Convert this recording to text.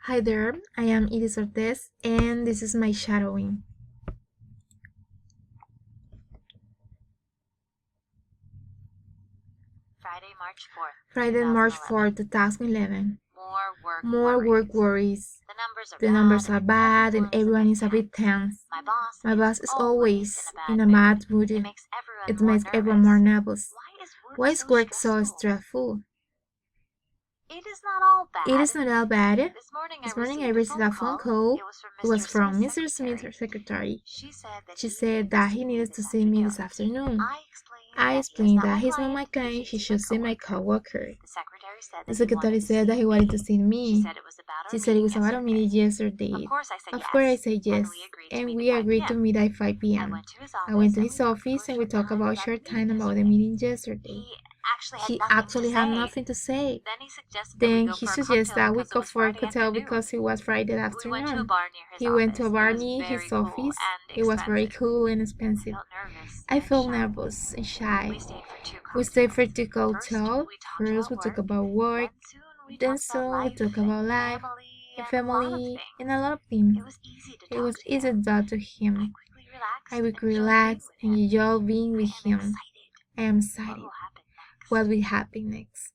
Hi there, I am Ortez, and this is my shadowing. Friday, March 4th, 4th, 2011. More work Worries. The numbers are bad and everyone is a bit tense. tense. My boss is always in a mood. bad mood. It makes It everyone more makes everyone nervous. more nervous. Why is work so Stressful? It is not all It bad. is not all bad. This This morning I received received a phone call. It was from Mr. Mr. Smith's Smith's secretary. She said She said that he needed to see me this afternoon. I I explained explained that that he's he's not not my my client, client, he he should should see see my my coworker. The The secretary secretary said that he wanted to see me. She said it was about a meeting yesterday. Of course, I said yes, and we agreed to meet at 5 p.m. I went to his office and we talked about short time about the meeting yesterday. He actually had nothing to say. Then he suggested that we go for a cocktail because it was Friday afternoon. He went to a bar near his office. It was very cool and expensive. I felt nervous and shy. We stayed for two cocktails. First, we talked about work. Then soon, we talked about life and family and a lot of things. It was easy to talk to him. I would relax and enjoy being with him. I am excited. What will happen next?